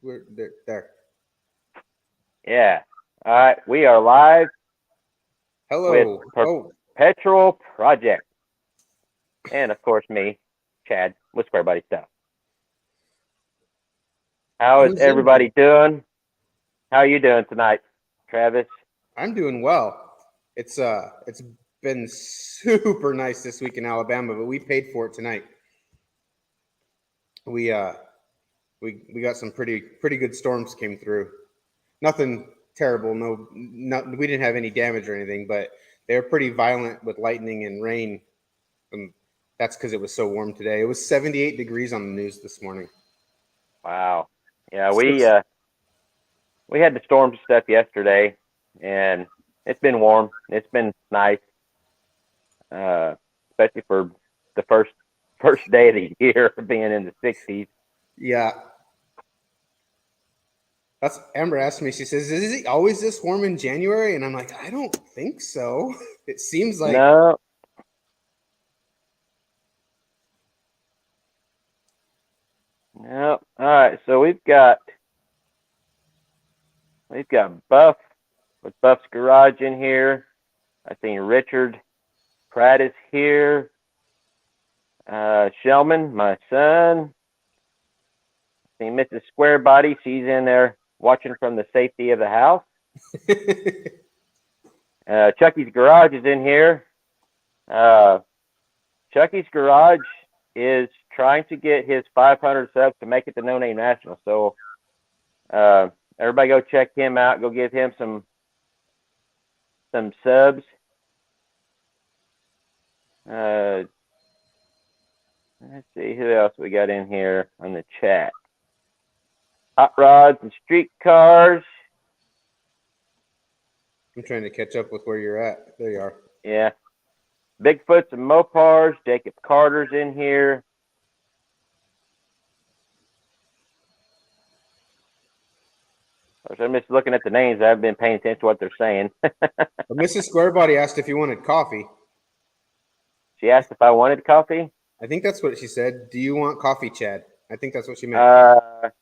We're there. Yeah. All right. We are live with Hello. Oh, Perpetual Project. And, of course, me, Chad, with Square Body Stuff. How is who's in here? everybody doing? How are you doing tonight, Travis? I'm doing well. It's been super nice this week in Alabama, but we paid for it tonight. We uh we got some pretty good storms came through. Nothing terrible. We didn't have any damage or anything, but they were pretty violent with lightning and rain. And that's because it was so warm today. It was 78 degrees on the news this morning. Wow. Yeah, So we had the storms and stuff yesterday, and it's been warm. It's been nice, especially for the first day of the year being in the 60s. yeah, that's Amber asked me. She says, "Is it always this warm in January?" And I'm like, "I don't think so. It seems like No. No. All right. So we've got Buff with Buff's Garage in here. I think Richard Pratt is here. Shelman, my son. I think Mrs. Square Body, she's in there watching from the safety of the house. Chucky's Garage is in here. Chucky's Garage is trying to get his 500 subs to make it to No Name National. So everybody go check him out. Go give him some subs. Let's see who else we got in here on the chat. Hot Rods and Street Cars. I'm trying to catch up with where you're at. There you are. Yeah. Bigfoots and Mopars. Jacob Carter's in here. I'm just looking at the names. I haven't been paying attention to what they're saying. Mrs. Squarebody asked if you wanted coffee. She asked if I wanted coffee. I think that's what she said. Do you want coffee, Chad? I think that's what she meant.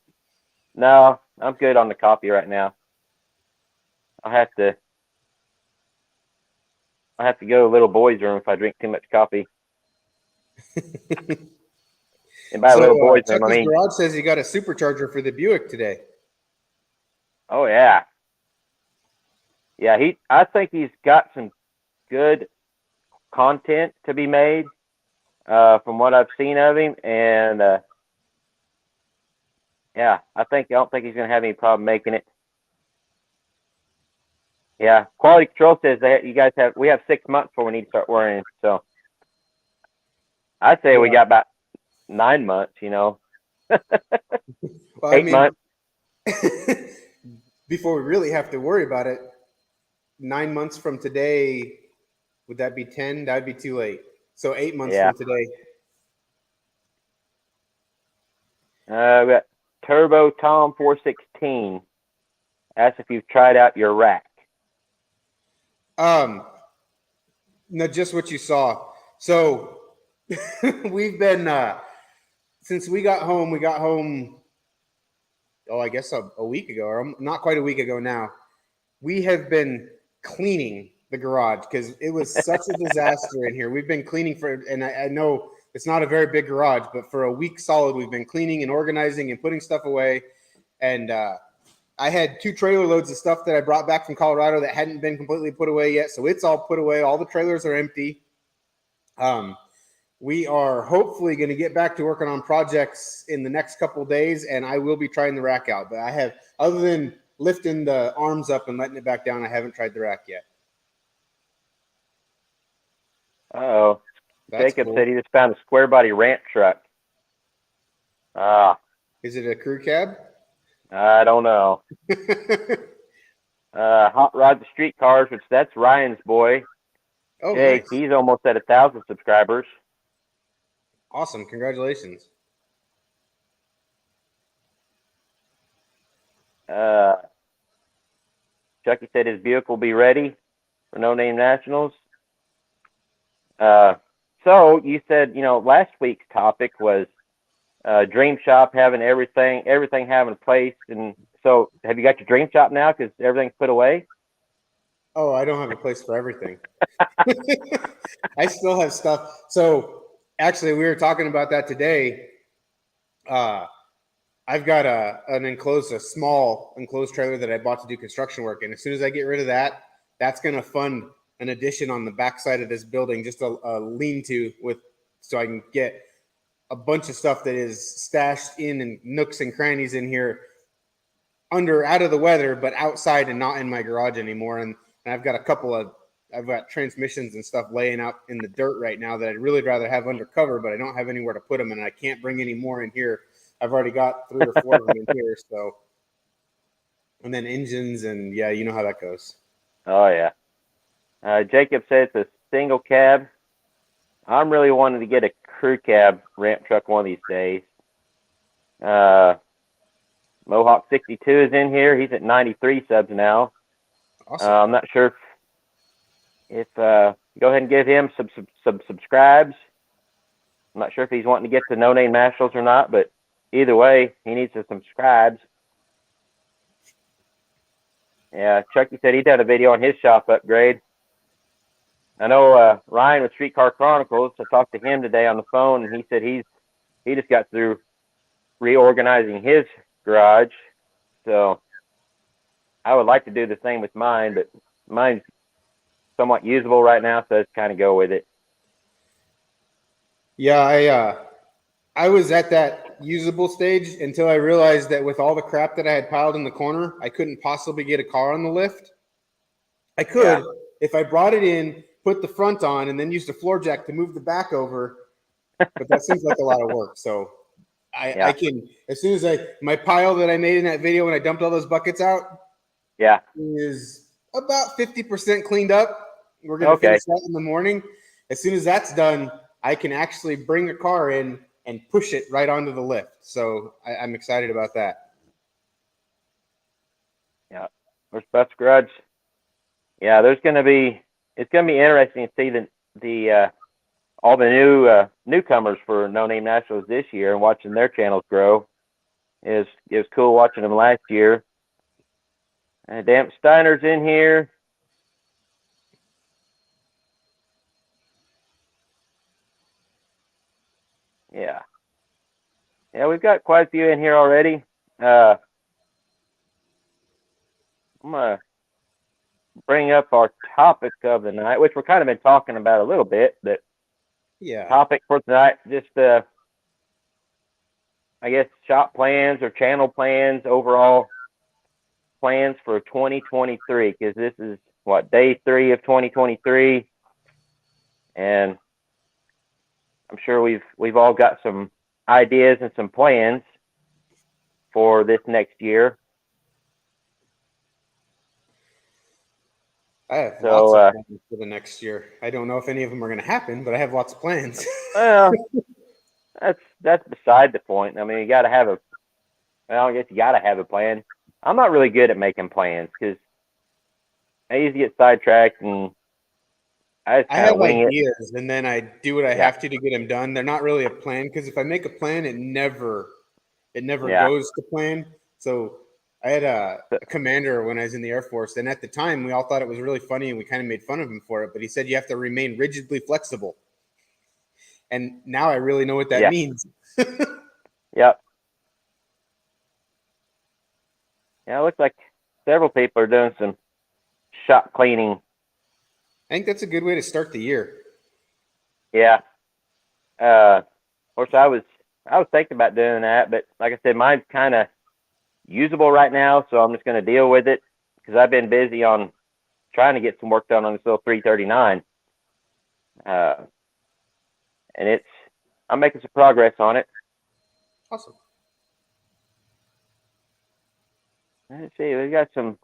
No, I'm good on the coffee right now. I'll have to go to little boy's room if I drink too much coffee. And by little boy's room, I Chucky's mean, Garage says you got a supercharger for the Buick today. oh yeah. Yeah, I think he's got some good content to be made from what I've seen of him, and yeah, I don't think he's going to have any problem making it. Yeah, Quality Control says that we have 6 months before we need to start worrying. So I'd say we got about 9 months, Well, 8 months. Before we really have to worry about it, 9 months from today, would that be 10? That'd be too late. So 8 months from today. We got Turbo Tom 416. Asked if you've tried out your rack. No, just what you saw. So we've been since we got home. Oh, I guess a week ago, or not quite a week ago now. We have been cleaning the garage because it was such a disaster in here. We've been cleaning and I know it's not a very big garage, but for a week solid, we've been cleaning and organizing and putting stuff away. And I had 2 trailer loads of stuff that I brought back from Colorado that hadn't been completely put away yet. So it's all put away. All the trailers are empty. We are hopefully going to get back to working on projects in the next couple of days, and I will be trying the rack out. But I have, other than lifting the arms up and letting it back down, I haven't tried the rack yet. Uh-oh. Jacob cool. said he just found a square body ranch truck. Is it a crew cab? I don't know. Hot Rod the Street Cars, which that's Ryan's boy. Oh, Jake, nice. He's almost at 1,000 subscribers. Awesome. Congratulations. Chucky said his Buick will be ready for No Name Nationals. So you said, last week's topic was dream shop having everything having place. And so, have you got your dream shop now? Because everything's put away. Oh, I don't have a place for everything. I still have stuff. So actually, we were talking about that today. I've got a small enclosed trailer that I bought to do construction work, and as soon as I get rid of that, that's going to fund an addition on the backside of this building, just a lean-to so I can get a bunch of stuff that is stashed in nooks and crannies in here, out of the weather, but outside and not in my garage anymore. And I've got I've got transmissions and stuff laying out in the dirt right now that I'd really rather have under cover, but I don't have anywhere to put them, and I can't bring any more in here. I've already got 3 or 4 of them in here. So, and then engines, and yeah, you know how that goes. Oh yeah. Jacob said it's a single cab. I'm really wanting to get a crew cab ramp truck one of these days. Mohawk 62 is in here. He's at 93 subs now. Awesome. I'm not sure if go ahead and give him some subscribes. I'm not sure if he's wanting to get to No Name Nationals or not, but either way, he needs some subscribes. Yeah, Chucky said he done a video on his shop upgrade. I know Ryan with Streetcar Chronicles. I talked to him today on the phone, and he said he just got through reorganizing his garage. So I would like to do the same with mine, but mine's somewhat usable right now, so let's kind of go with it. Yeah, I was at that usable stage until I realized that with all the crap that I had piled in the corner, I couldn't possibly get a car on the lift. I could if I brought it in, put the front on, and then used a floor jack to move the back over, but that seems like a lot of work. So I can, as soon as my pile that I made in that video when I dumped all those buckets out, is about 50% cleaned up. We're going to finish that in the morning. As soon as that's done, I can actually bring a car in and push it right onto the lift. So I'm excited about that. Yeah. Where's Buff's Garage? Yeah, it's going to be interesting to see the all the newcomers for No Name Nationals this year and watching their channels grow. It was cool watching them last year. Damp Steiner's in here. Yeah. Yeah, we've got quite a few in here already. I'm going to bring up our topic of the night, which we're kind of been talking about a little bit, but topic for tonight, just I guess shop plans or channel plans, overall plans for 2023, because this is day 3 of 2023, and I'm sure we've all got some ideas and some plans for this next year. I have lots of plans for the next year. I don't know if any of them are going to happen, but I have lots of plans. Well, that's beside the point. I mean, I guess you got to have a plan. I'm not really good at making plans because I usually get sidetracked and I have wing ideas, and then I do what I have to get them done. They're not really a plan, because if I make a plan, it never goes to plan. So I had a commander when I was in the Air Force, and at the time we all thought it was really funny, and we kind of made fun of him for it. But he said you have to remain rigidly flexible, and now I really know what that means. Yep. Yeah, it looks like several people are doing some shop cleaning. I think that's a good way to start the year. Yeah. Of course, I was thinking about doing that, but like I said, mine's kind of usable right now, so I'm just going to deal with it because I've been busy on trying to get some work done on this little 339. And I'm making some progress on it. Awesome. Let's see, we got some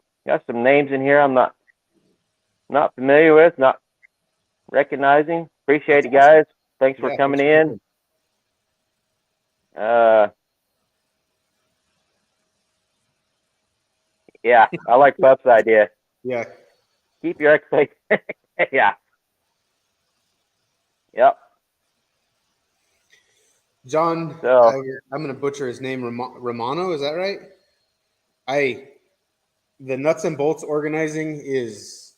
names in here I'm not familiar with, not recognizing. Appreciate it, guys. Thanks for coming in. Yeah, I like Buff's idea. Yeah. Keep your expectations. Yeah. Yep. John, So I'm going to butcher his name, Romano. Is that right? The nuts and bolts organizing is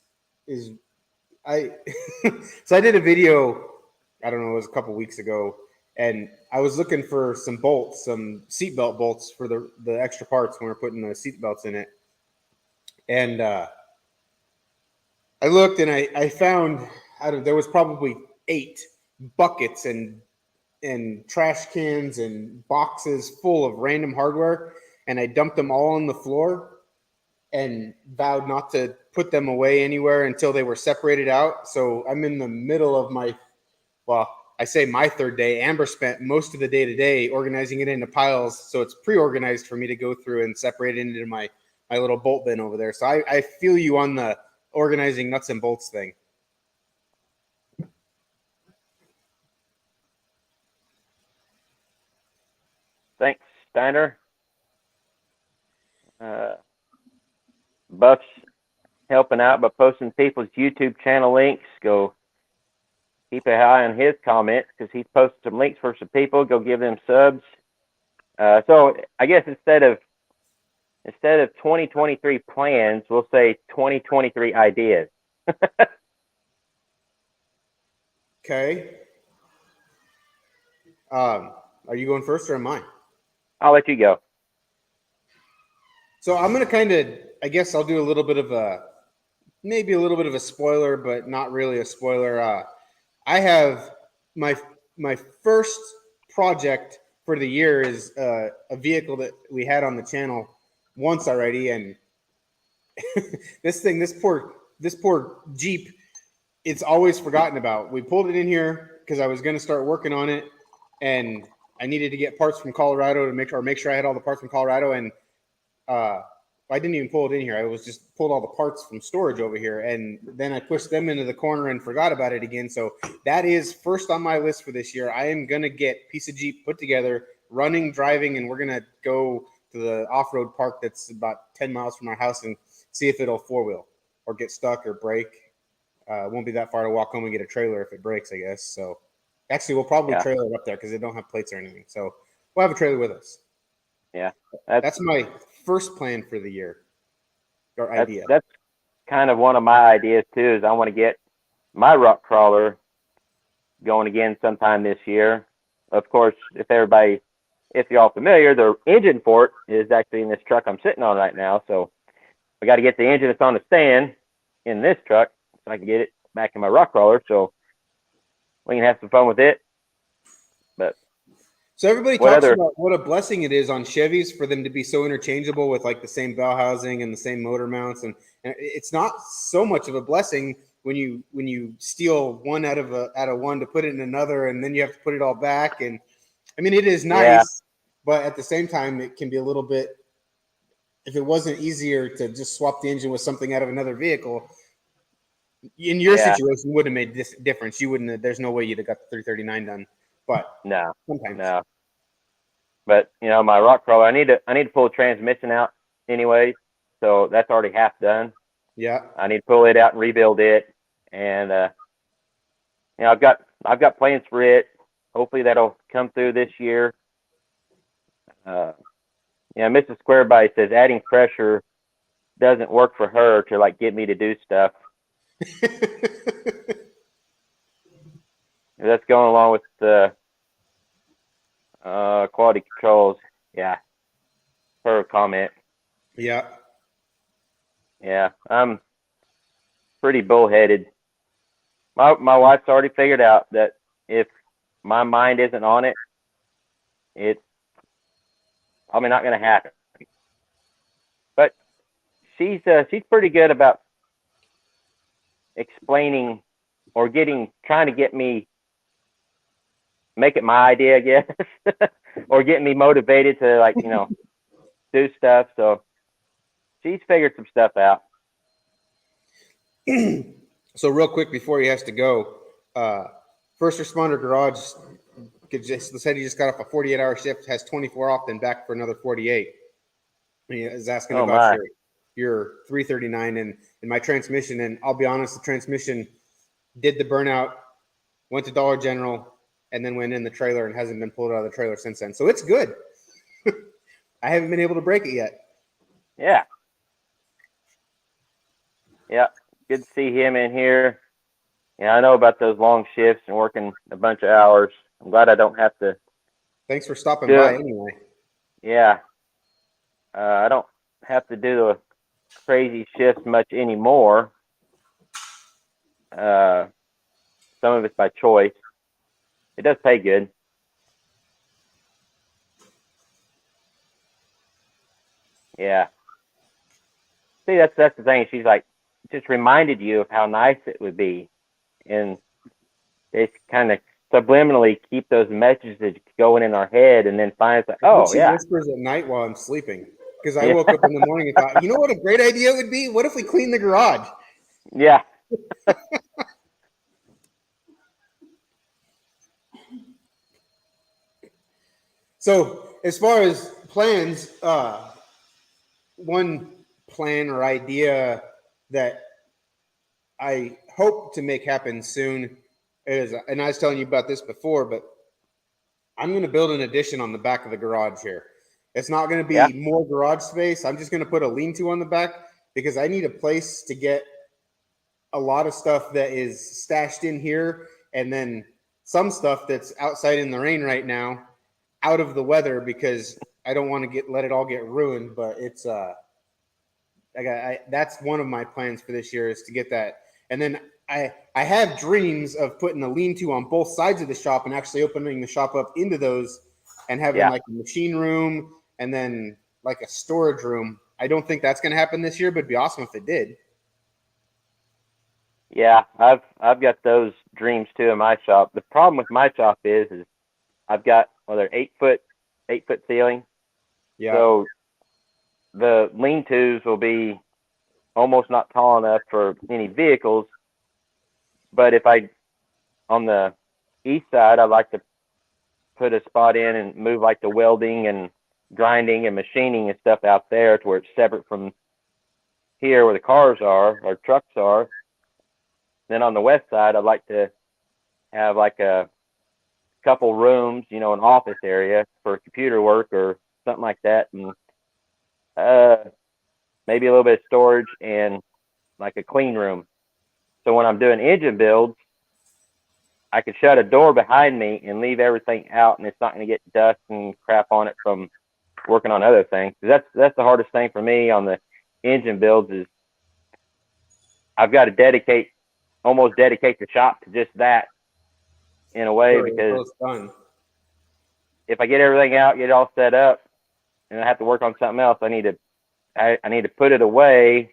I so I did a video, I don't know, it was a couple weeks ago, and I was looking for some bolts, some seatbelt bolts for the extra parts when we're putting the seatbelts in it. And I looked and I found there was probably 8 buckets and trash cans and boxes full of random hardware, and I dumped them all on the floor and vowed not to put them away anywhere until they were separated out. So I'm in the middle of I say my third day. Amber spent most of the day today organizing it into piles, so it's pre-organized for me to go through and separate it into my little bolt bin over there. So I feel you on the organizing nuts and bolts thing. thanks, Steiner. Buff's helping out by posting people's YouTube channel links. Go keep an eye on his comments because he's posted some links for some people. Go give them subs. So I guess instead of 2023 plans, we'll say 2023 ideas. Okay. Are you going first or am I? I'll let you go. So I'm gonna I guess I'll do a little bit of maybe a little bit of a spoiler, but not really a spoiler. I have my first project for the year is a vehicle that we had on the channel once already, and this poor Jeep, it's always forgotten about. We pulled it in here because I was going to start working on it, and I needed to get parts from Colorado to make sure I had all the parts from Colorado, and I didn't even pull it in here. I was just pulled all the parts from storage over here, and then I pushed them into the corner and forgot about it again. So that is first on my list for this year. I am gonna get piece of Jeep put together, running, driving, and we're gonna go to the off-road park that's about 10 miles from our house and see if it'll four-wheel or get stuck or break. It won't be that far to walk home and get a trailer if it breaks, I guess. So actually, we'll probably trailer it up there because they don't have plates or anything. So we'll have a trailer with us. Yeah, that's my first plan for the year or idea. That's kind of one of my ideas too. Is I want to get my rock crawler going again sometime this year. Of course, if you're all familiar, the engine for it is actually in this truck I'm sitting on right now. So I got to get the engine that's on the stand in this truck so I can get it back in my rock crawler so we can have some fun with it. But so everybody talks about what a blessing it is on Chevys for them to be so interchangeable with like the same bell housing and the same motor mounts, and it's not so much of a blessing when you steal one out of one to put it in another, and then you have to put it all back. And I mean, it is nice, but at the same time, it can be a little bit. If it wasn't easier to just swap the engine with something out of another vehicle, in your situation, would have made this difference. You wouldn't. There's no way you'd have got the 339 done. But no, sometimes. No. But my rock crawler, I need to pull the transmission out anyway, so that's already half done. Yeah. I need to pull it out and rebuild it, and I've got plans for it. Hopefully that'll come through this year. Mrs. Squarebite says adding pressure doesn't work for her to like get me to do stuff. That's going along with the quality controls. Yeah, her comment. Yeah. Yeah, I'm pretty bullheaded. My wife's already figured out that if my mind isn't on it, it's probably not going to happen. But she's pretty good about explaining or trying to get me make it my idea, I guess, or get me motivated to do stuff. So she's figured some stuff out. So real quick before he has to go, First Responder Garage, let's say he just got off a 48-hour shift, has 24 off, then back for another 48. He is asking about your 339 and my transmission. And I'll be honest, the transmission did the burnout, went to Dollar General, and then went in the trailer and hasn't been pulled out of the trailer since then. So it's good. I haven't been able to break it yet. Yeah. Yeah. Good to see him in here. Yeah, I know about those long shifts and working a bunch of hours. I'm glad I don't have to. Thanks for stopping by anyway. Yeah. I don't have to do the crazy shifts much anymore. Some of it's by choice. It does pay good. Yeah. See, that's the thing. She's like, just reminded you of how nice it would be, and it's kind of subliminally keep those messages going in our head, and then find it's like, oh she yeah, whispers at night while I'm sleeping, because I woke up in the morning and thought, you know what a great idea it would be? What if we clean the garage? Yeah. So as far as plans, one plan or idea that I hope to make happen soon is, and I was telling you about this before, but I'm going to build an addition on the back of the garage here. It's not going to be more garage space. I'm just going to put a lean-to on the back because I need a place to get a lot of stuff that is stashed in here, and then some stuff that's outside in the rain right now, out of the weather, because I don't want to let it all get ruined. But it's that's one of my plans for this year is to get that. And then I have dreams of putting a lean-to on both sides of the shop and actually opening the shop up into those and having like a machine room and then like a storage room. I don't think that's going to happen this year, but it'd be awesome if it did. Yeah, I've got those dreams too in my shop. The problem with my shop is I've got they're 8 foot ceiling. Yeah. So the lean-tos will be almost not tall enough for any vehicles. But if on the east side, I like to put a spot in and move like the welding and grinding and machining and stuff out there to where it's separate from here where the cars are or trucks are. Then on the west side, I'd like to have like a couple rooms, an office area for computer work or something like that, and maybe a little bit of storage and like a clean room. So when I'm doing engine builds, I could shut a door behind me and leave everything out, and it's not going to get dust and crap on it from working on other things. That's the hardest thing for me on the engine builds is I've got to almost dedicate the shop to just that in a way, because if I get everything out, get it all set up, and I have to work on something else, I need to put it away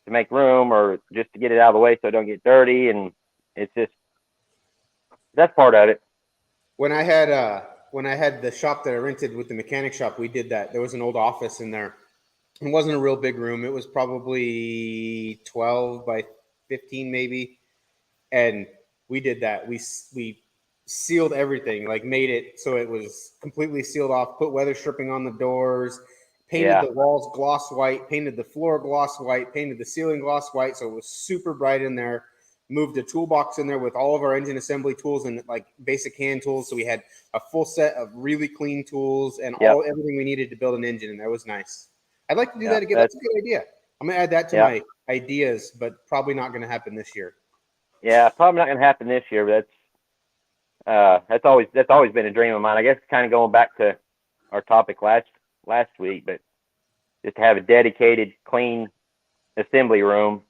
to make room or just to get it out of the way so it don't get dirty, and it's just that's part of it. When I had the shop that I rented with the mechanic shop, we did that. There was an old office in there. It wasn't a real big room. It was probably 12 by 15 maybe. And we did that. We sealed everything, like made it so it was completely sealed off, put weather stripping on the doors, painted the walls gloss white, painted the floor gloss white, painted the ceiling gloss white. So it was super bright in there. Moved a toolbox in there with all of our engine assembly tools and like basic hand tools. So we had a full set of really clean tools and everything we needed to build an engine. And that was nice. I'd like to do that again. That's a good idea. I'm going to add that to my ideas, but probably not going to happen this year. Yeah, probably not going to happen this year, but that's always been a dream of mine. I guess kind of going back to our topic last week, but just to have a dedicated, clean assembly room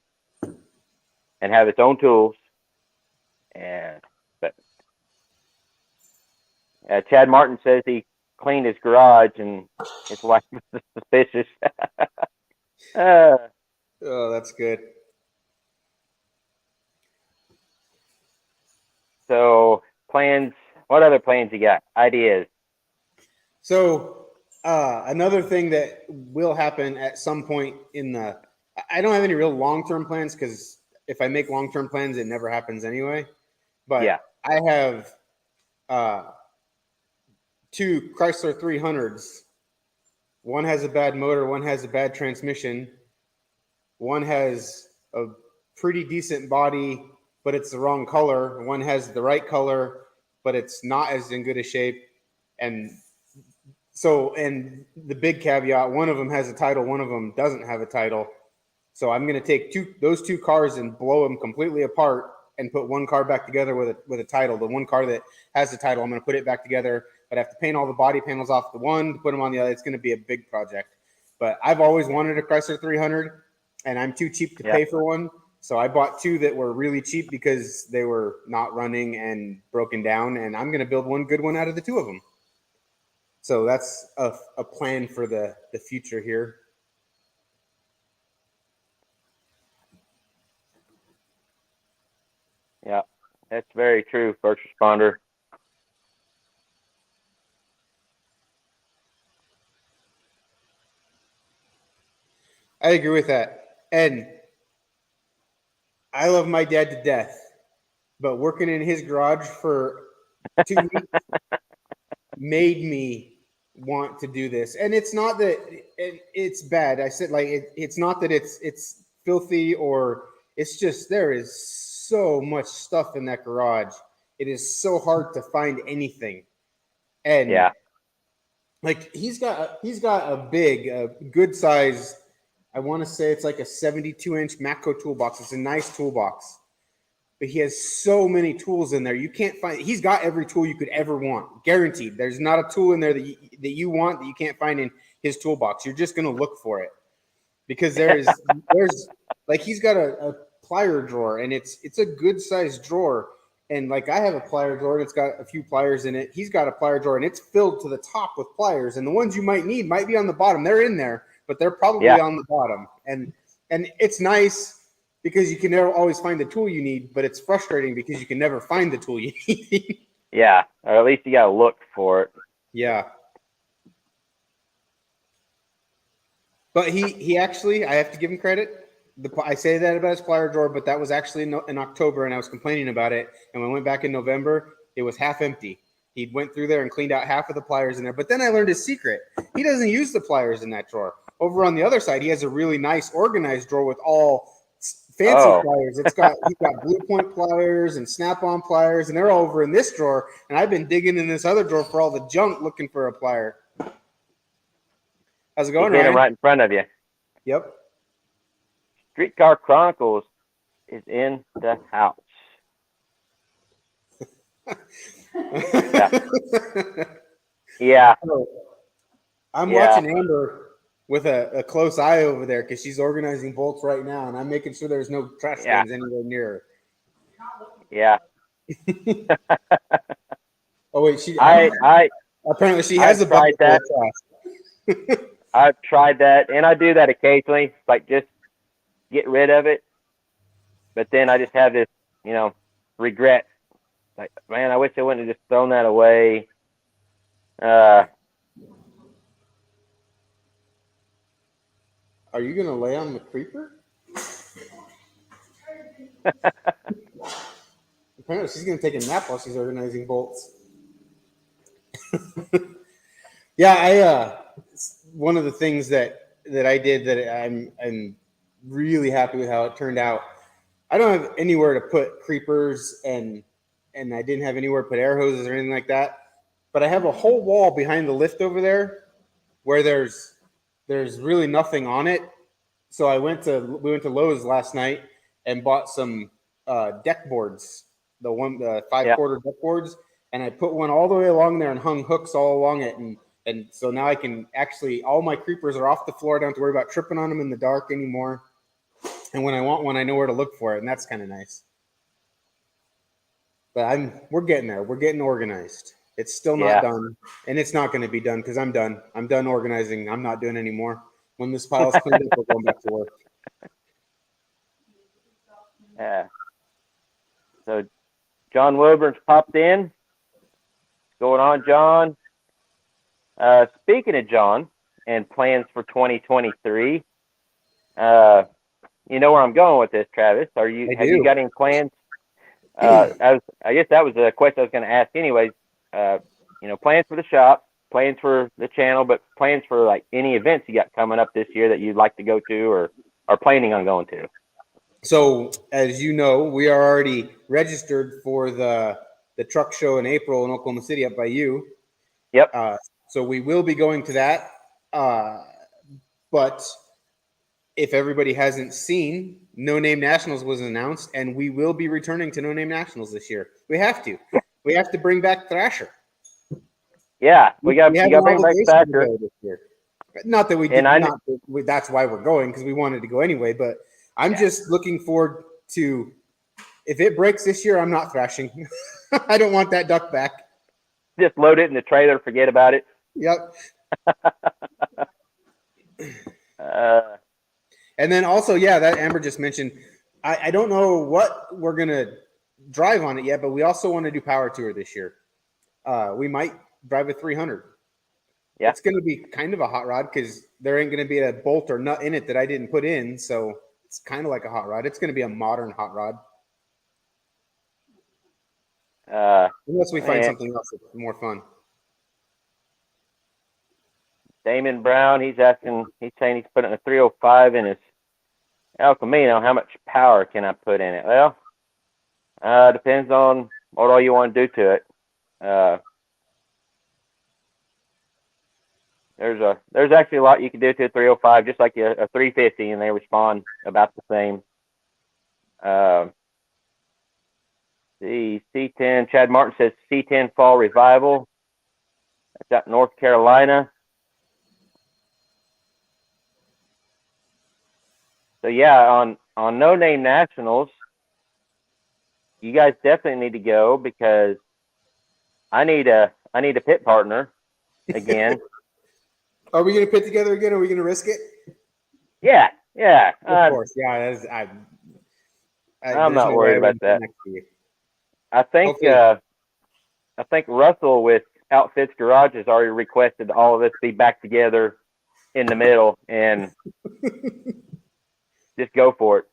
and have its own tools. But Chad Martin says he cleaned his garage, and his wife was suspicious. Oh, that's good. So plans. What other plans you got? Ideas? So another thing that will happen at some point I don't have any real long-term plans because if I make long-term plans, it never happens anyway. But I have 2 Chrysler 300s. One has a bad motor, one has a bad transmission. One has a pretty decent body, but it's the wrong color. One has the right color, but it's not as in good a shape. And so, and the big caveat, one of them has a title, one of them doesn't have a title. So I'm going to take those two cars and blow them completely apart and put one car back together with a title. The one car that has the title, I'm going to put it back together, but I have to paint all the body panels off the one to put them on the other. It's going to be a big project. But I've always wanted a Chrysler 300, and I'm too cheap to pay for one. So I bought two that were really cheap because they were not running and broken down, and I'm going to build one good one out of the two of them. So that's a plan for the future here. Yeah, that's very true, first responder. I agree with that. And I love my dad to death, but working in his garage for 2 weeks made me want to do this. And it's not that it's bad. I said, like, it's not that it's filthy, or it's just there is so much stuff in that garage. It is so hard to find anything. And like he's got a big, good size, I want to say it's like a 72-inch Matco toolbox. It's a nice toolbox, but he has so many tools in there. You can't find. He's got every tool you could ever want, guaranteed. There's not a tool in there that you want that you can't find in his toolbox. You're just gonna look for it because there's like he's got a plier drawer, and it's a good sized drawer. And like I have a plier drawer, and it's got a few pliers in it. He's got a plier drawer, and it's filled to the top with pliers. And the ones you might need might be on the bottom. They're in there, but they're probably on the bottom. And it's nice because you can never always find the tool you need, but it's frustrating because you can never find the tool you need. Yeah, or at least you gotta look for it. Yeah. But he actually, I have to give him credit. I say that about his plier drawer, but that was actually in October, and I was complaining about it. And when I went back in November, it was half empty. He went through there and cleaned out half of the pliers in there. But then I learned his secret. He doesn't use the pliers in that drawer. Over on the other side, he has a really nice organized drawer with all fancy pliers. He's got Blue Point pliers and Snap-on pliers, and they're all over in this drawer. And I've been digging in this other drawer for all the junk looking for a plier. How's it going, Ryan? Right in front of you. Yep. Streetcar Chronicles is in the house. Yeah. I'm watching Amber with a close eye over there because she's organizing bolts right now, and I'm making sure there's no trash cans anywhere near her. Yeah. Oh wait, apparently she has a bucket that. full of trash. I've tried that, and I do that occasionally, like just get rid of it. But then I just have this, regret. Like, man, I wish I wouldn't have just thrown that away. Are you going to lay on the creeper? Apparently she's going to take a nap while she's organizing bolts. Yeah, one of the things that I did that I'm really happy with how it turned out. I don't have anywhere to put creepers, and I didn't have anywhere to put air hoses or anything like that. But I have a whole wall behind the lift over there where there's really nothing on it. So we went to Lowe's last night and bought some deck boards, the 5-quarter deck boards, and I put one all the way along there and hung hooks all along it, and so now I can actually, all my creepers are off the floor. I don't have to worry about tripping on them in the dark anymore. And when I want one, I know where to look for it, and that's kind of nice. But we're getting there. We're getting organized. It's still not done, and it's not going to be done because I'm done. I'm done organizing. I'm not doing anymore. When this pile's cleaned up, we're going back to work. Yeah. So John Wilburn's popped in. What's going on, John? Speaking of John and plans for 2023, you know where I'm going with this, Travis. Have you got any plans? I guess that was the question I was going to ask anyways. Plans for the shop, plans for the channel, but plans for like any events you got coming up this year that you'd like to go to or are planning on going to. So, as you know, we are already registered for the truck show in April in Oklahoma City up by you. Yep. So we will be going to that. But if everybody hasn't seen, No Name Nationals was announced, and we will be returning to No Name Nationals this year. We have to. We have to bring back Thrasher. Yeah, you got to bring back Thatcher this year. Not that we did not. That's why we're going, because we wanted to go anyway. But I'm just looking forward to. If it breaks this year, I'm not thrashing. I don't want that duck back. Just load it in the trailer. Forget about it. Yep. And then also, that Amber just mentioned. I don't know what we're gonna drive on it yet, but we also want to do Power Tour this year. We might drive a 300. Yeah. It's going to be kind of a hot rod because there ain't going to be a bolt or nut in it that I didn't put in. So it's kind of like a hot rod. It's going to be a modern hot rod. Unless we find something else that's more fun. Damon Brown, he's saying he's putting a 305 in his El Camino. How much power can I put in it? Well, depends on what all you want to do to it. There's actually a lot you can do to a 305, just like a 350, and they respond about the same. The C10, Chad Martin says C10 Fall Revival. That's out in North Carolina. So on No Name Nationals, you guys definitely need to go because I need a pit partner again. Are we going to pit together again? Are we going to risk it? Yeah. Of course. Yeah. I'm not worried about that. I think Russell with Outfits Garage has already requested all of us be back together in the middle and just go for it.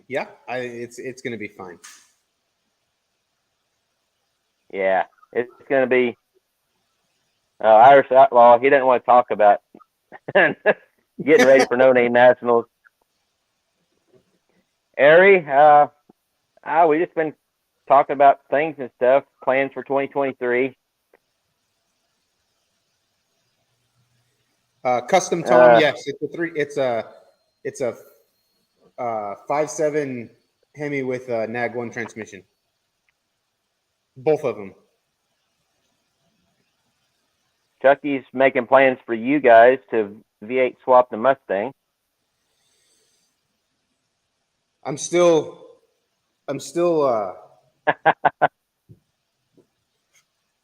Yeah, it's going to be fine. Yeah, it's going to be. Irish Outlaw, he doesn't want to talk about getting ready for No Name Nationals. Ari, we just been talking about things and stuff, plans for 2023. Custom Tom, yes, it's a 5.7 Hemi with a NAG 1 transmission. Both of them. Chucky's making plans for you guys to V8 swap the Mustang. I'm still I'm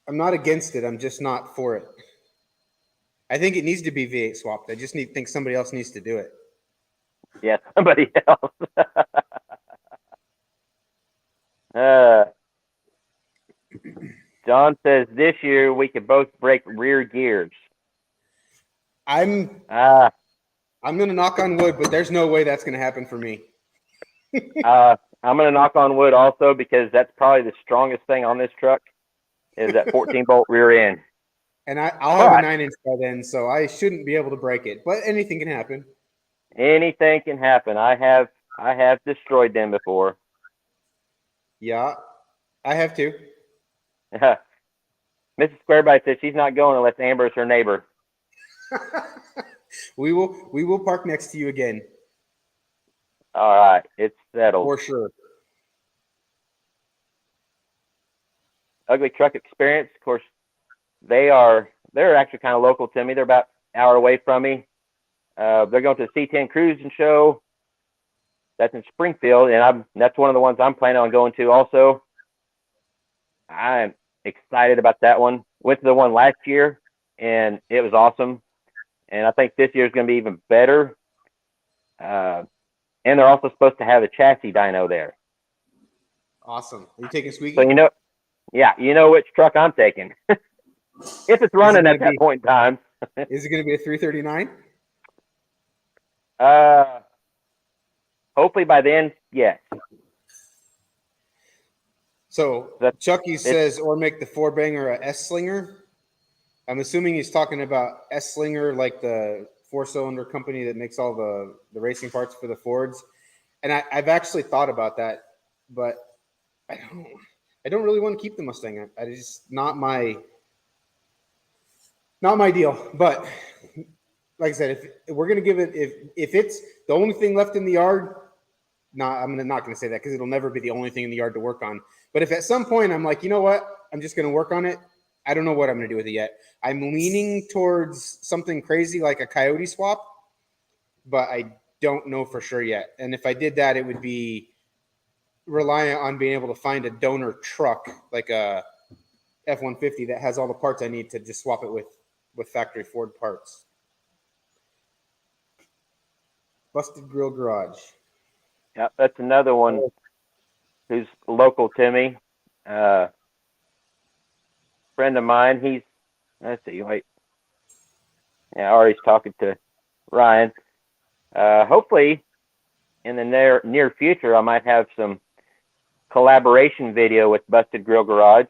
not against it. I'm just not for it. I think it needs to be V8 swapped. I just think somebody else needs to do it. Yeah, somebody else. John says this year we could both break rear gears. I'm gonna knock on wood, but there's no way that's gonna happen for me. I'm gonna knock on wood also because that's probably the strongest thing on this truck is that 14-bolt rear end. And I'll have a 9-inch by then, so I shouldn't be able to break it. But anything can happen. Anything can happen. I have destroyed them before. Yeah, I have too. Mrs. Squarebite says she's not going unless Amber is her neighbor. We will park next to you again. All right, it's settled. For sure. Ugly Truck Experience, of course, they're actually kind of local to me. They're about an hour away from me. They're going to the C10 Cruising Show. That's in Springfield, and that's one of the ones I'm planning on going to also. I'm excited about that one. Went to the one last year, and it was awesome. And I think this year is going to be even better. And they're also supposed to have a chassis dyno there. Awesome. Are you taking Squeaky? So you know which truck I'm taking. If it's running at that point in time. Is it going to be a 339? Hopefully by then, yes. So Chucky says, or make the 4-banger a S-Slinger. I'm assuming he's talking about S-Slinger, like the 4-cylinder company that makes all the racing parts for the Fords. And I've actually thought about that, but I don't really want to keep the Mustang. I just not my deal. But like I said, if we're gonna give it, if it's the only thing left in the yard, I'm not gonna say that because it'll never be the only thing in the yard to work on. But if at some point I'm like, you know what, I'm just gonna work on it. I don't know what I'm gonna do with it yet. I'm leaning towards something crazy like a coyote swap, but I don't know for sure yet. And if I did that, it would be reliant on being able to find a donor truck like a F-150 that has all the parts I need to just swap it with factory Ford parts. Busted Grill Garage. Yeah, that's another one who's local to me. Friend of mine. Let's see, wait. Yeah, Ari's talking to Ryan. Hopefully, in the near future, I might have some collaboration video with Busted Grill Garage.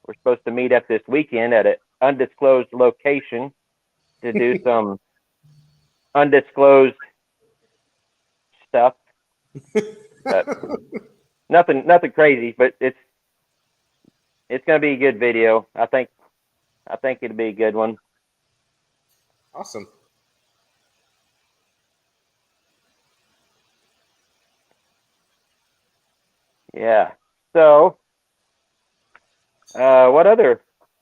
We're supposed to meet up this weekend at an undisclosed location to do some undisclosed stuff. But nothing crazy, but it's gonna be a good video. I think it'll be a good one. Awesome. Yeah. So, what other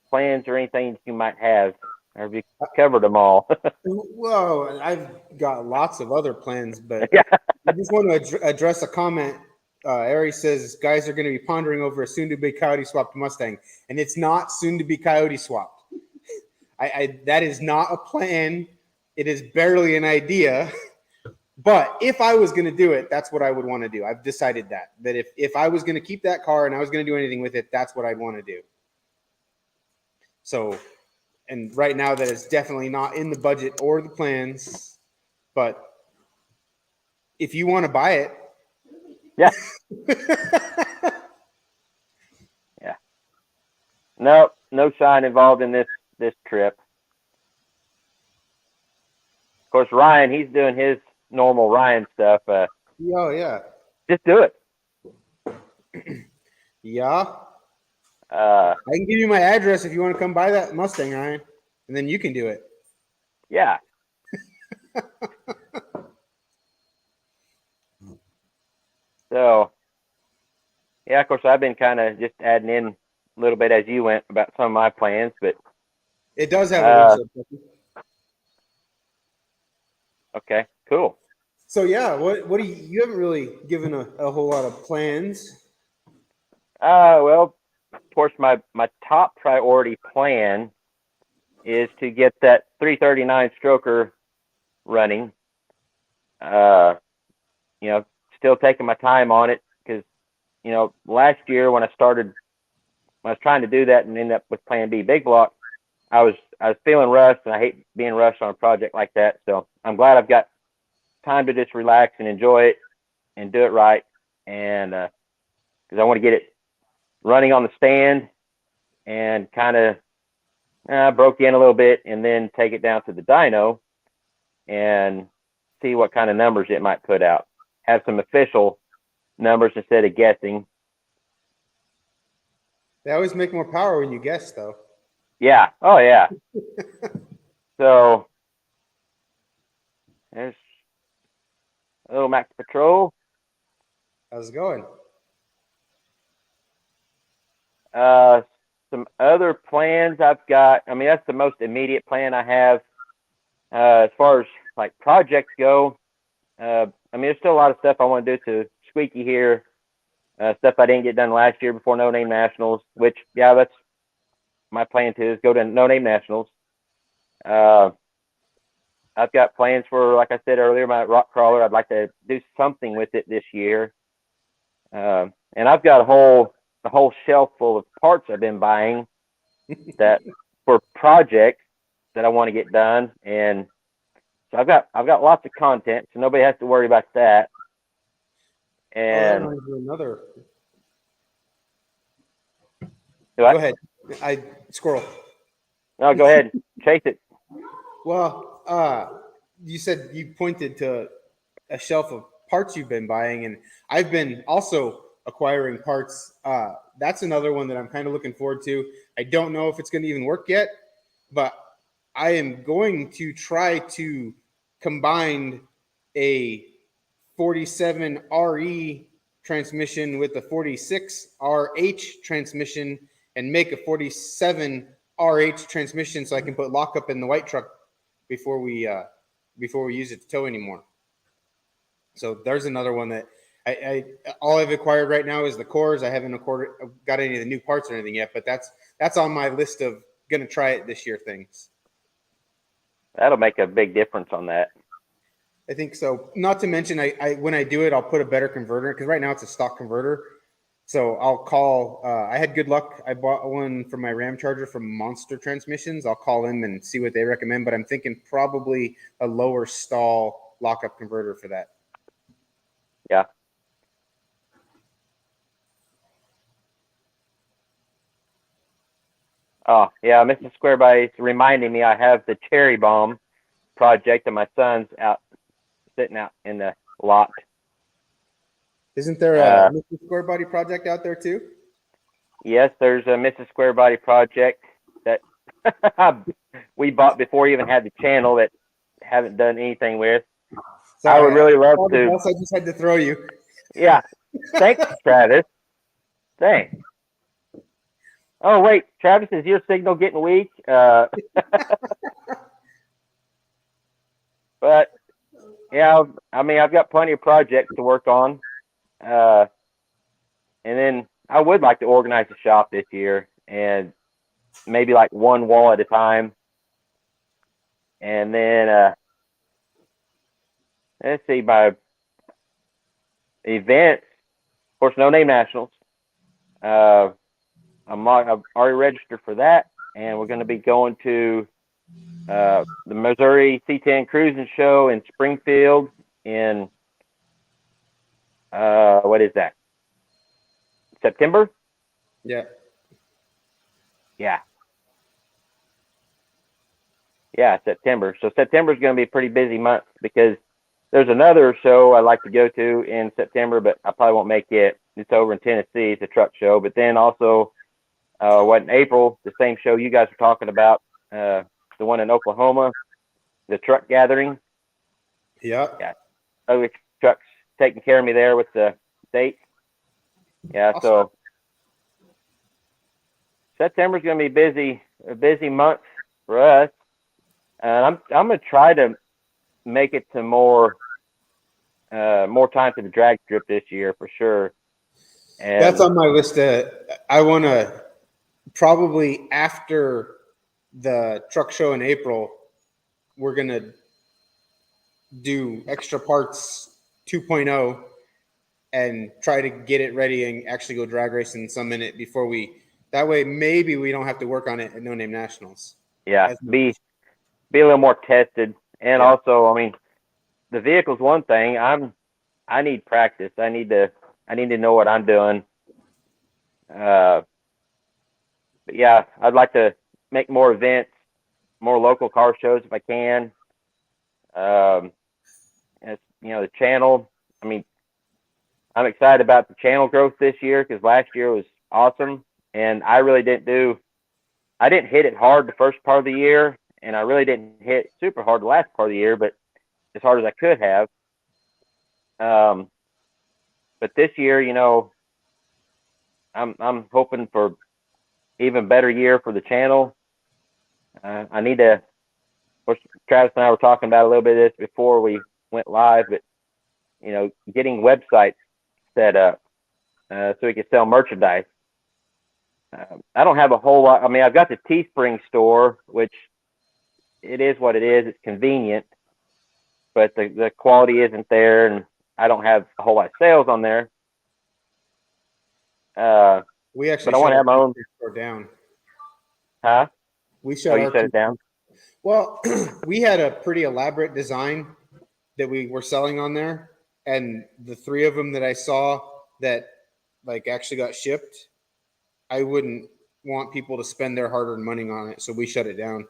plans or anything you might have? Or have you covered them all? Well, I've got lots of other plans, but Yeah. I just want to address a comment. Ari says guys are going to be pondering over a soon-to-be coyote swapped Mustang, and it's not soon-to-be coyote swapped. That is not a plan. It is barely an idea. But if I was going to do it, that's what I would want to do. I've decided that if I was going to keep that car and I was going to do anything with it, that's what I'd want to do. So, and right now that is definitely not in the budget or the plans, but if you want to buy it. Yeah. Yeah. No shine involved in this trip. Of course, Ryan, he's doing his normal Ryan stuff. Oh yeah. Just do it. Yeah. I can give you my address if you want to come buy that Mustang, Ryan, and then you can do it. Yeah. So, yeah, of course, I've been kind of just adding in a little bit as you went about some of my plans, but it does have a website. Okay, cool. So yeah, what do you haven't really given a whole lot of plans? Well, of course, my top priority plan is to get that 339 stroker running. Still taking my time on it because, last year when I was trying to do that and ended up with Plan B big block, I was feeling rushed, and I hate being rushed on a project like that. So I'm glad I've got time to just relax and enjoy it and do it right. And because I want to get it running on the stand and kind of broke in a little bit, and then take it down to the dyno and see what kind of numbers it might put out. Have some official numbers instead of guessing. They always make more power when you guess, though. Yeah. Oh, yeah. So there's a little Max Patrol. How's it going? Some other plans I've got. I mean, that's the most immediate plan I have. As far as like projects go, I mean, there's still a lot of stuff I want to do to Squeaky here. Stuff I didn't get done last year before No Name Nationals, which, yeah, that's my plan too, is go to No Name Nationals. I've got plans for, like I said earlier, my rock crawler. I'd like to do something with it this year. And I've got a whole shelf full of parts I've been buying that for projects that I want to get done. And so I've got lots of content, so nobody has to worry about that. And another. Go ahead. Squirrel. No, go ahead. Chase it. Well, you said you pointed to a shelf of parts you've been buying, and I've been also acquiring parts. That's another one that I'm kind of looking forward to. I don't know if it's going to even work yet, but I am going to try to combine a 47 RE transmission with the 46 RH transmission and make a 47 RH transmission so I can put lockup in the white truck before we use it to tow anymore. So there's another one that I all I've acquired right now is the cores. I haven't got any of the new parts or anything yet, but that's on my list of gonna try it this year things. That'll make a big difference on that. I think so. Not to mention, I when I do it, I'll put a better converter because right now it's a stock converter. So I'll call. I had good luck. I bought one for my Ram Charger from Monster Transmissions. I'll call them and see what they recommend. But I'm thinking probably a lower stall lockup converter for that. Yeah. Oh, yeah, Mrs. Squareby's reminding me I have the cherry bomb project of my son's sitting out in the lot. Isn't there a Mrs. Square Body project out there too? Yes, there's a Mrs. Square Body project that we bought before we even had the channel that haven't done anything with. Sorry, I would really love to. I just had to throw you. Yeah. Thanks, Travis. Thanks. Oh, wait, Travis, is your signal getting weak? But, yeah, I mean, I've got plenty of projects to work on. And then I would like to organize a shop this year and maybe like one wall at a time. And then, let's see, by events, of course, No Name Nationals. I've already registered for that, and we're going to be going to the Missouri C10 Cruising Show in Springfield in what is that? September? Yeah. Yeah, September. So September is going to be a pretty busy month because there's another show I like to go to in September, but I probably won't make it. It's over in Tennessee. It's a truck show. But then also, in April, the same show you guys were talking about, the one in Oklahoma, the truck gathering. Yeah. Other trucks taking care of me there with the date. Yeah, awesome. So September's going to be a busy month for us. And I'm going to try to make it to more time to the drag strip this year for sure. And that's on my list. I want to probably after the truck show in April, we're going to do extra parts 2.0 and try to get it ready and actually go drag racing some in it before that way maybe we don't have to work on it at No Name Nationals. Yeah, be a little more tested. And also, I mean, the vehicle's one thing. I need practice. I need to know what I'm doing. But yeah, I'd like to make more events, more local car shows if I can. The channel. I mean, I'm excited about the channel growth this year because last year was awesome, and I really didn't hit it hard the first part of the year, and I really didn't hit super hard the last part of the year, but as hard as I could have. But this year, I'm hoping for even better year for the channel. I need to. Of course, Travis and I were talking about a little bit of this before we went live, but getting websites set up so we can sell merchandise. I don't have a whole lot. I mean, I've got the Teespring store, which it is what it is. It's convenient, but the quality isn't there, and I don't have a whole lot of sales on there. We actually, but I want to have my own store down. Huh? We shut it down. Well, we had a pretty elaborate design that we were selling on there, and the three of them that I saw that like actually got shipped, I wouldn't want people to spend their hard-earned money on it, so we shut it down.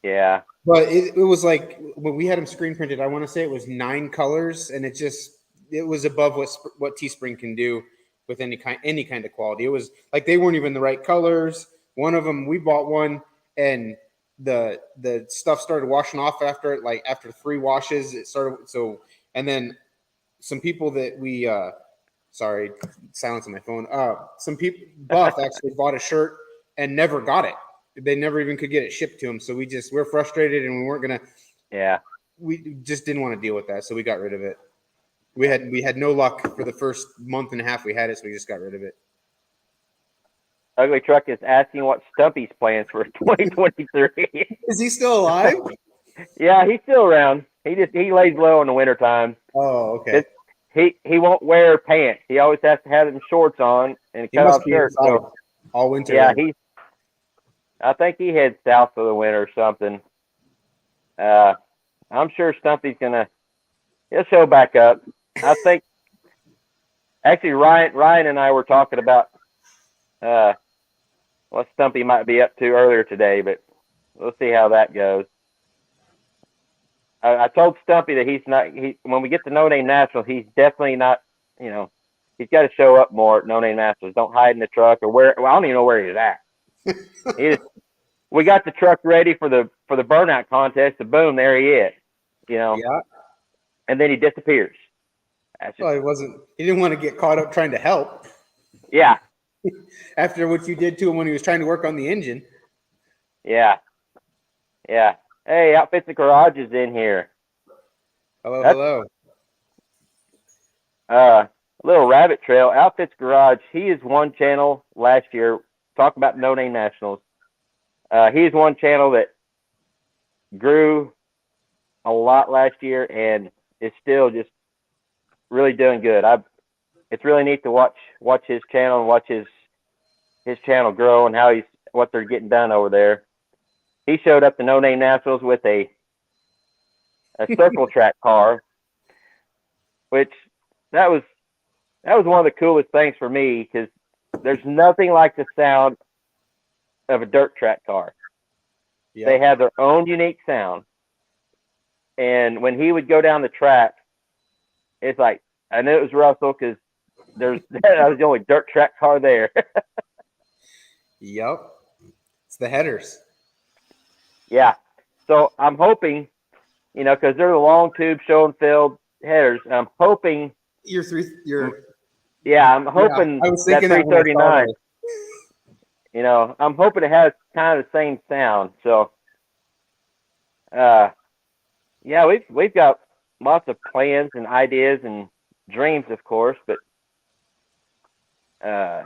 Yeah. But it was like when we had them screen printed, I want to say it was 9 colors, and it was above what Teespring can do. with any kind of quality. It was like they weren't even the right colors. One of them, we bought one, and the stuff started washing off after it. Like after 3 washes, it started. So, and then some people that we sorry, silence on my phone. Some people, Buff actually bought a shirt and never got it. They never even could get it shipped to them. So we're frustrated, and we weren't gonna. Yeah. We just didn't want to deal with that, so we got rid of it. We had no luck for the first month and a half we had it, so we just got rid of it. Ugly Truck is asking what Stumpy's plans for 2023. Is he still alive? Yeah, he's still around. He lays low in the wintertime. Oh, okay. He won't wear pants. He always has to have them shorts on and a He cut must off be shirt. inside So all winter. yeah, I think he heads south for the winter or something. I'm sure Stumpy's he'll show back up. I think actually Ryan and I were talking about what Stumpy might be up to earlier today, but we'll see how that goes. I told Stumpy that he's not. When we get to No Name Nationals, he's definitely not. He's got to show up more at No Name Nationals. Don't hide in the truck or where. Well, I don't even know where he's at. We got the truck ready for the burnout contest, and boom, there he is. Yeah. And then he disappears. Well, he didn't want to get caught up trying to help. Yeah. After what you did to him when he was trying to work on the engine. Yeah. Yeah. Hey, Outfits the Garage is in here. Hello. Little rabbit trail. Outfits Garage. He is one channel last year. Talk about No Name Nationals. He's one channel that grew a lot last year and is still just really doing good. It's really neat to watch his channel and watch his channel grow and what they're getting done over there. He showed up to No Name Nationals with a circle track car, which that was one of the coolest things for me because there's nothing like the sound of a dirt track car. Yep. They have their own unique sound. And when he would go down the track, it's like, I knew it was Russell because that was the only dirt track car there. Yep. It's the headers. Yeah. So I'm hoping, because they're the long tube show and field headers. I'm hoping I'm hoping that 339. I'm hoping it has kind of the same sound. So, we've got lots of plans and ideas and dreams, of course, but yeah.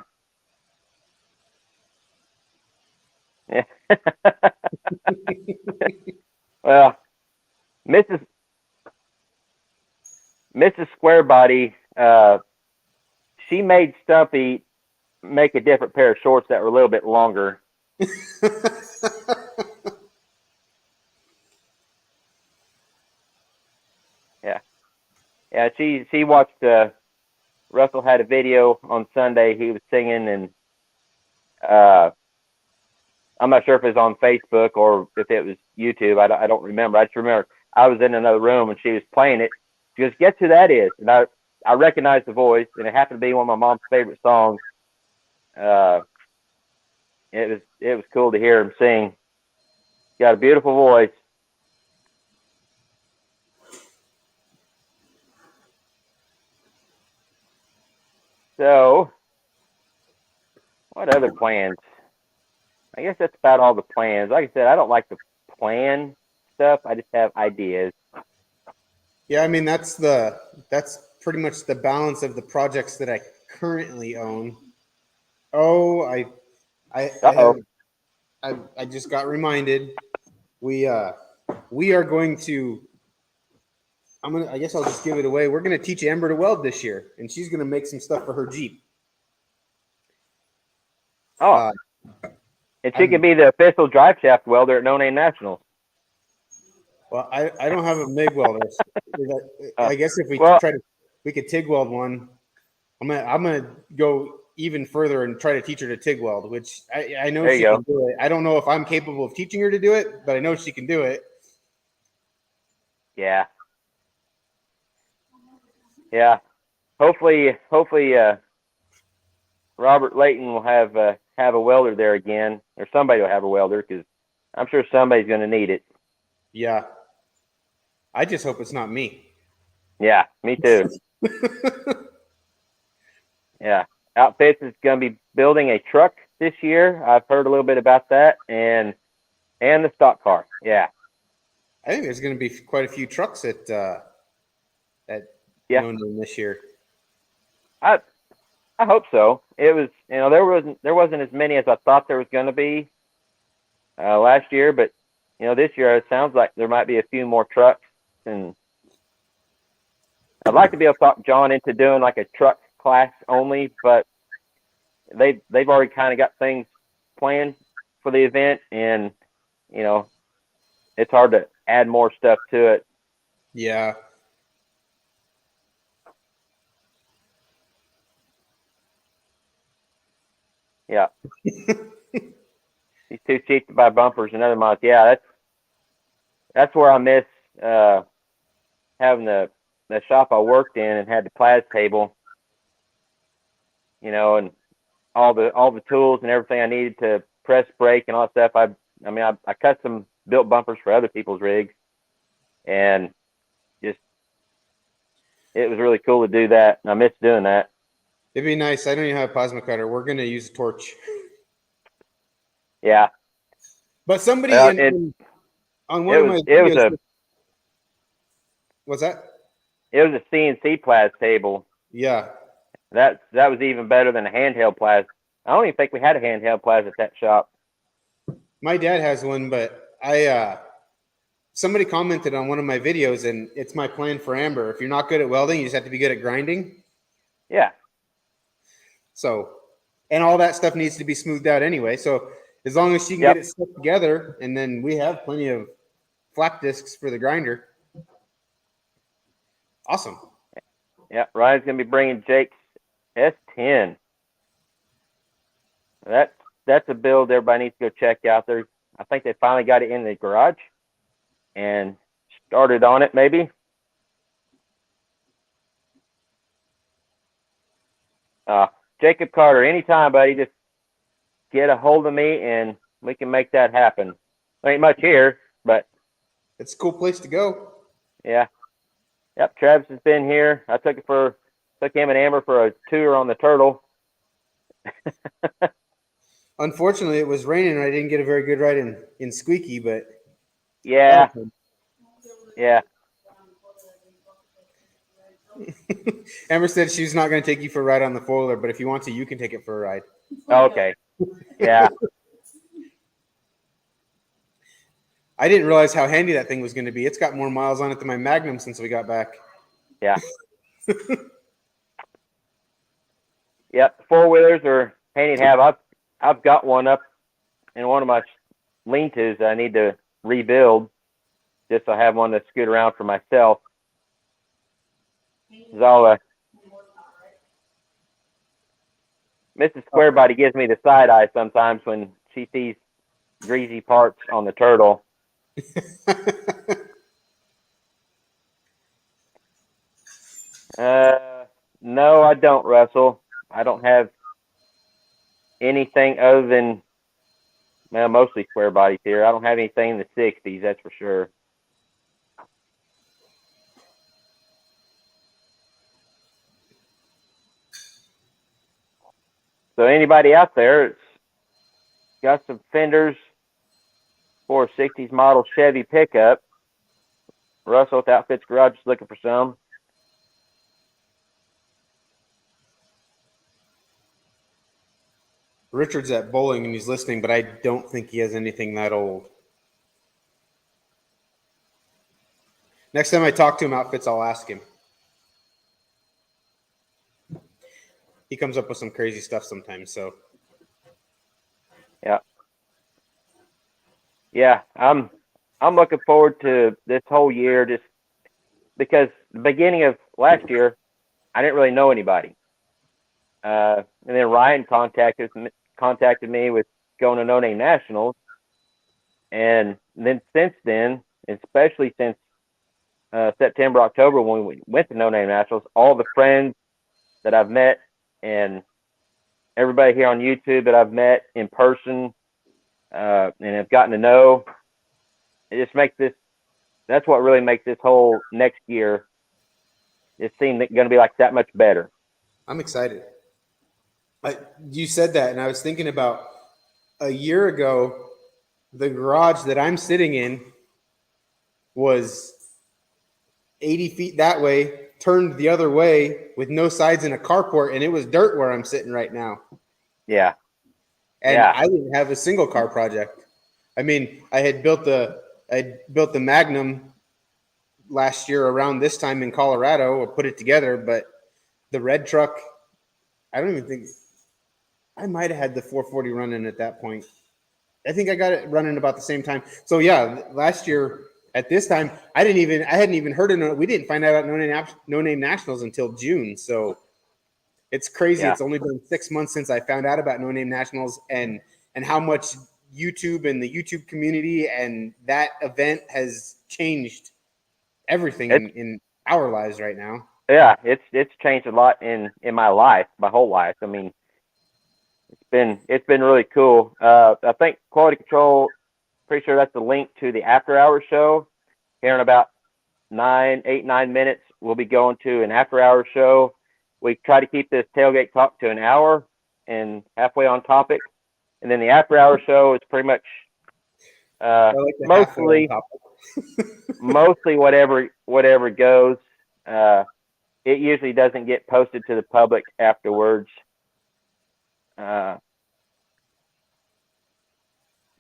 Well, Mrs. Squarebody, she made Stumpy make a different pair of shorts that were a little bit longer. Yeah. She watched. Russell had a video on Sunday. He was singing, and I'm not sure if it was on Facebook or if it was YouTube. I don't remember. I just remember I was in another room and she was playing it. She goes, "Guess who that is?" And I recognized the voice, and it happened to be one of my mom's favorite songs. It was cool to hear him sing. He's got a beautiful voice. So, what other plans? I guess that's about all the plans. Like I said, I don't like to plan stuff. I just have ideas. Yeah, I mean that's pretty much the balance of the projects that I currently own. Oh, I just got reminded. We are going to. I guess I'll just give it away. We're gonna teach Amber to weld this year, and she's gonna make some stuff for her Jeep. Oh, and she could be the official drive shaft welder at No Name Nationals. Well, I don't have a MIG welder. I guess if we we could TIG weld one. I'm gonna go even further and try to teach her to TIG weld, which I know she can do it. I don't know if I'm capable of teaching her to do it, but I know she can do it. Yeah. Yeah. Hopefully Robert Layton will have a welder there again, or somebody will have a welder, because I'm sure somebody's going to need it. Yeah. I just hope it's not me. Yeah, me too. Yeah. Outfits is going to be building a truck this year. I've heard a little bit about that, and the stock car. Yeah. I think there's going to be quite a few trucks at Yeah. No Name this year. I hope so. It was, there wasn't as many as I thought there was going to be last year, but this year it sounds like there might be a few more trucks, and I'd like to be able to talk John into doing like a truck class only, but they've already kind of got things planned for the event, and it's hard to add more stuff to it. Yeah. Yeah. He's too cheap to buy bumpers and other mods. Yeah, that's where I miss having the shop I worked in and had the Plas table, and all the tools and everything I needed to press brake and all that stuff. I custom built bumpers for other people's rigs, and just it was really cool to do that. And I miss doing that. It'd be nice. I don't even have a plasma cutter. We're going to use a torch. Yeah. But somebody on one of my videos, what's that? It was a CNC Plas table. Yeah. That was even better than a handheld Plas. I don't even think we had a handheld Plas at that shop. My dad has one, but somebody commented on one of my videos, and it's my plan for Amber. If you're not good at welding, you just have to be good at grinding. Yeah. So, and all that stuff needs to be smoothed out anyway. So as long as she can get it stuck together, and then we have plenty of flap discs for the grinder. Awesome. Yeah, Ryan's gonna be bringing Jake's S10. That's a build everybody needs to go check out there. I think they finally got it in the garage and started on it, maybe. Jacob Carter, anytime, buddy, just get a hold of me and we can make that happen. There ain't much here, but it's a cool place to go. Yeah. Yep, Travis has been here. I took him and Amber for a tour on the Turtle. Unfortunately, it was raining and I didn't get a very good ride in Squeaky, but yeah. Yeah. Amber said she's not going to take you for a ride on the foiler, but if you want to, you can take it for a ride. Okay. Yeah. I didn't realize how handy that thing was going to be. It's got more miles on it than my Magnum since we got back. Yeah. Yep. Four-wheelers are handy to have. I've got one up in one of my lean-tos that I need to rebuild just so I have one to scoot around for myself. Mrs. Squarebody gives me the side eye sometimes when she sees greasy parts on the Turtle. No, I don't, Russell. I don't have anything other than mostly square bodies here. I don't have anything in the 60s, that's for sure. So anybody out there that's got some fenders for a 60s model Chevy pickup, Russell at Outfits Garage is looking for some. Richard's at bowling and he's listening, but I don't think he has anything that old. Next time I talk to him, Outfits, I'll ask him. He comes up with some crazy stuff sometimes, so. Yeah. Yeah, I'm looking forward to this whole year just because the beginning of last year, I didn't really know anybody. And then Ryan contacted me with going to No Name Nationals. And then since then, especially since September, October, when we went to No Name Nationals, all the friends that I've met and everybody here on YouTube that I've met in person and have gotten to know. It just makes this. That's what really makes this whole next year. It seems going to be like that much better. I'm excited. You said that, and I was thinking about a year ago, the garage that I'm sitting in was 80 feet that way, turned the other way with no sides and a carport, and it was dirt where I'm sitting right now. Yeah. And I didn't have a single car project. I mean, I built the Magnum last year around this time in Colorado, or put it together, but the red truck, I don't even think I might have had the 440 running at that point. I think I got it running about the same time. So yeah, last year at this time, I hadn't even heard of it. We didn't find out about No Name Nationals until June. So it's crazy. Yeah. It's only been 6 months since I found out about No Name Nationals and how much YouTube and the YouTube community and that event has changed everything in our lives right now. Yeah, it's changed a lot in my life, my whole life. I mean, it's been really cool. I think Quality Control, pretty sure that's the link to the after hours show. Here in about 9 minutes, we'll be going to an after hours show. We try to keep this tailgate talk to an hour and halfway on topic, and then the after hours show is pretty much mostly whatever goes. It usually doesn't get posted to the public afterwards.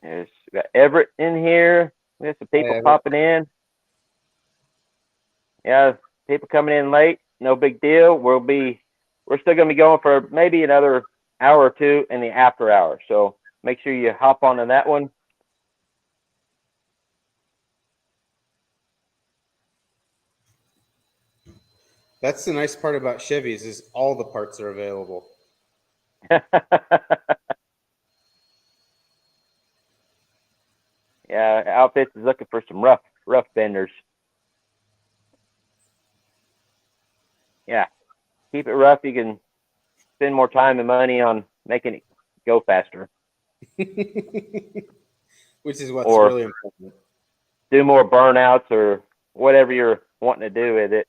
There's got Everett in here. We have some people popping in. Yeah, people coming in late. No big deal. We're still going to be going for maybe another hour or two in the after hour. So make sure you hop onto that one. That's the nice part about Chevys is all the parts are available. Yeah, Outfits is looking for some rough benders. Yeah, keep it rough. You can spend more time and money on making it go faster. Which is what's really important. Do more burnouts or whatever you're wanting to do with it.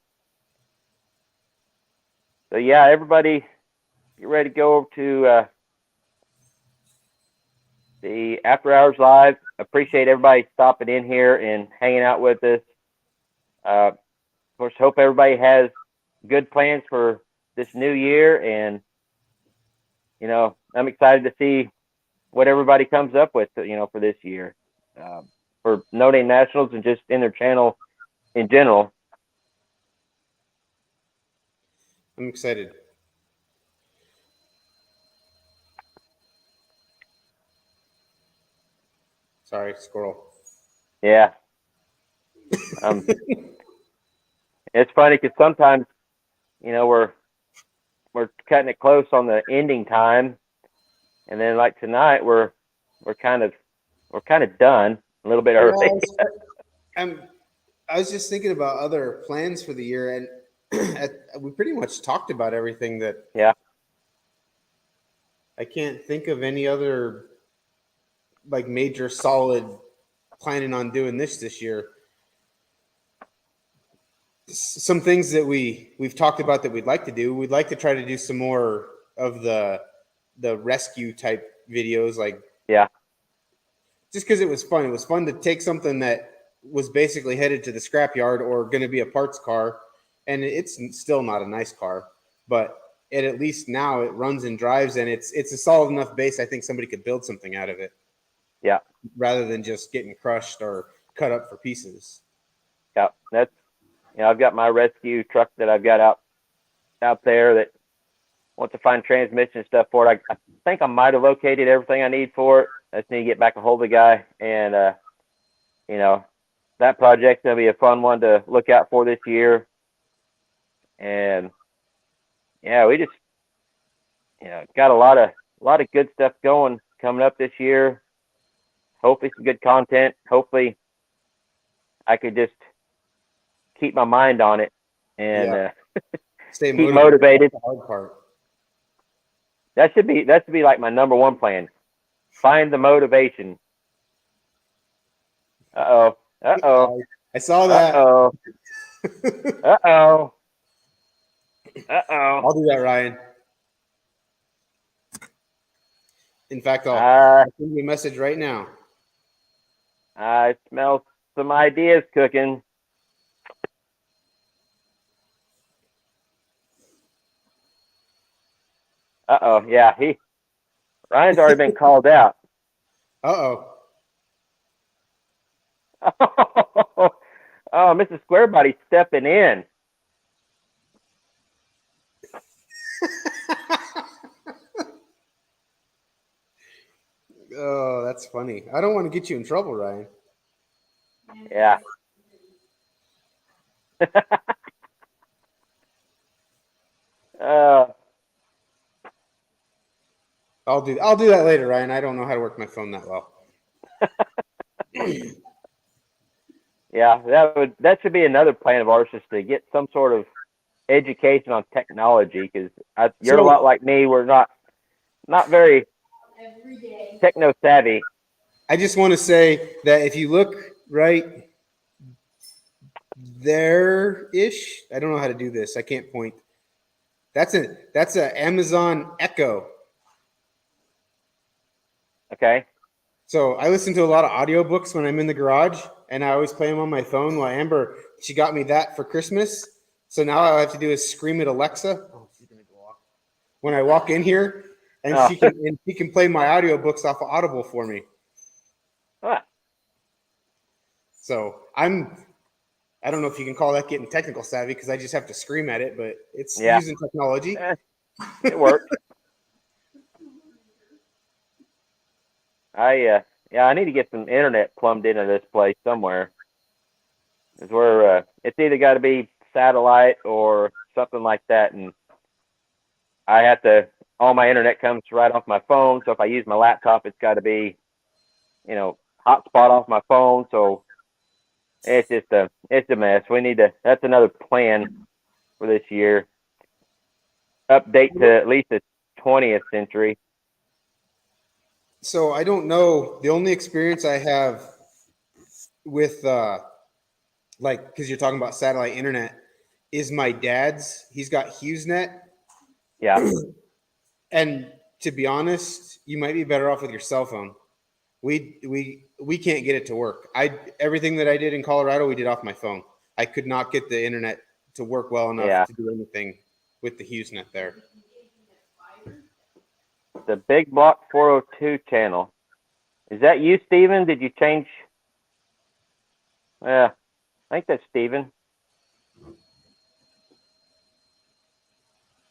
So yeah, everybody, get ready to go to the After Hours Live. Appreciate everybody stopping in here and hanging out with us. Of course, hope everybody has good plans for this new year, and I'm excited to see what everybody comes up with, for this year, for No Name Nationals and just in their channel in general. I'm excited. Sorry, squirrel. Yeah. It's funny because sometimes, we're cutting it close on the ending time, and then like tonight we're kind of done a little bit early. I was just thinking about other plans for the year, and we pretty much talked about everything that. Yeah. I can't think of any other like major solid planning on doing this year. Some things that we've talked about that we'd like to do. We'd like to try to do some more of the rescue type videos, like just because it was fun. It was fun to take something that was basically headed to the scrapyard or going to be a parts car, and it's still not a nice car, but at least now it runs and drives, and it's a solid enough base. I think somebody could build something out of it. Yeah. Rather than just getting crushed or cut up for pieces. Yeah, that's I've got my rescue truck that I've got out there that wants to find transmission stuff for it. I think I might have located everything I need for it. I just need to get back a hold of the guy, and that project's gonna be a fun one to look out for this year. And yeah, we just got a lot of good stuff coming up this year. Hopefully some good content. Hopefully I could just keep my mind on it and stay keep motivated. That's the hard part. That should be like my number one plan. Find the motivation. Uh oh. I saw that. Uh oh. I'll do that, Ryan. In fact, I'll send you a message right now. I smell some ideas cooking. Yeah, Ryan's already been called out. Uh-oh. Oh, Mrs. Squarebody stepping in. Oh, that's funny. I don't want to get you in trouble, Ryan. Yeah. uh, I'll do that later, Ryan. I don't know how to work my phone that well. yeah, that should be another plan of ours, just to get some sort of education on technology, because you're a lot like me. We're not very techno savvy. I just want to say that if you look right there-ish, I don't know how to do this. I can't point. That's a Amazon Echo. Okay. So I listen to a lot of audiobooks when I'm in the garage, and I always play them on my phone. Well, Amber, she got me that for Christmas. So now all I have to do is scream at Alexa. Oh, she's gonna go off. When I walk in here, and she can play my audiobooks off of Audible for me. Huh. So I don't know if you can call that getting technical savvy, because I just have to scream at it, but it's using technology. It works. I need to get some internet plumbed into this place somewhere. Is where it's either got to be satellite or something like that, and I have to. All my internet comes right off my phone, so if I use my laptop, it's got to be, hotspot off my phone. So it's a mess. We need to. That's another plan for this year. Update to at least the 20th century. So I don't know. The only experience I have with because you're talking about satellite internet, is my dad's. He's got HughesNet. Yeah. And to be honest, you might be better off with your cell phone. We can't get it to work. Everything that I did in Colorado, we did off my phone. I could not get the internet to work well enough to do anything with the HughesNet there. The Big Block 402 channel. Is that you, Steven? Did you change? Yeah, I think that's Steven.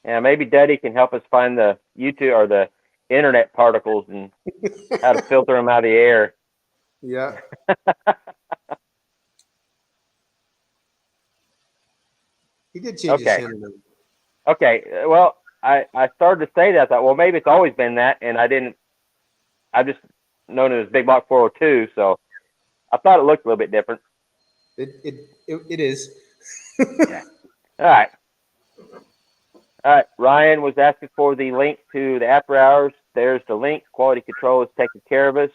Yeah, maybe Daddy can help us find the YouTube or the internet particles and how to filter them out of the air. Yeah. He did change his channel. Okay. Well, I started to say that. I thought, well, maybe it's always been that, and I just known it as Big Block 402, so I thought it looked a little bit different. It is. Yeah. All right. Ryan was asking for the link to the after hours. There's the link. Quality control is taking care of us.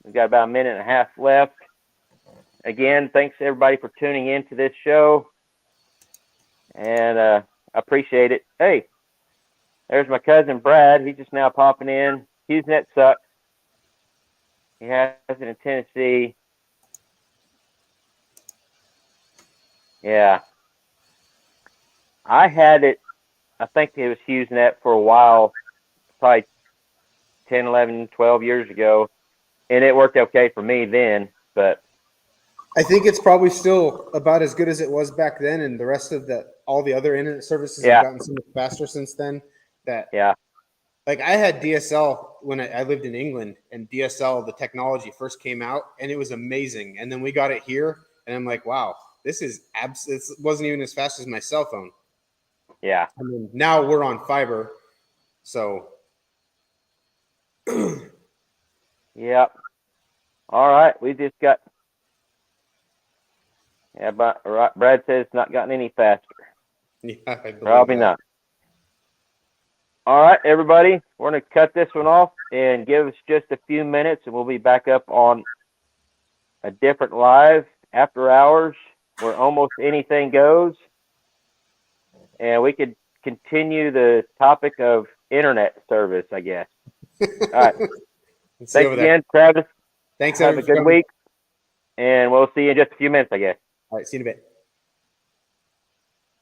We've got about a minute and a half left. Again, thanks everybody for tuning in to this show. And I appreciate it. Hey, there's my cousin Brad. He's just now popping in. HughesNet sucks. He has it in Tennessee. Yeah. I had it, I think it was HughesNet for a while, probably 10, 11, 12 years ago. And it worked okay for me then, but I think it's probably still about as good as it was back then, and the rest of all the other internet services have gotten so much faster since then. Like I had DSL when I lived in England, and DSL, the technology first came out, and it was amazing. And then we got it here, and I'm like, wow, this wasn't even as fast as my cell phone. Yeah. I mean, now we're on fiber, so. Yep. All right, we just got. Yeah, but Brad says it's not gotten any faster. Yeah, I believe Probably that. not. All right, everybody, we're going to cut this one off and give us just a few minutes, and we'll be back up on a different live after hours where almost anything goes. And we could continue the topic of internet service, I guess. All right. Thanks again, Travis. Thanks, Have a good week, and we'll see you in just a few minutes, I guess. All right, see you in a bit.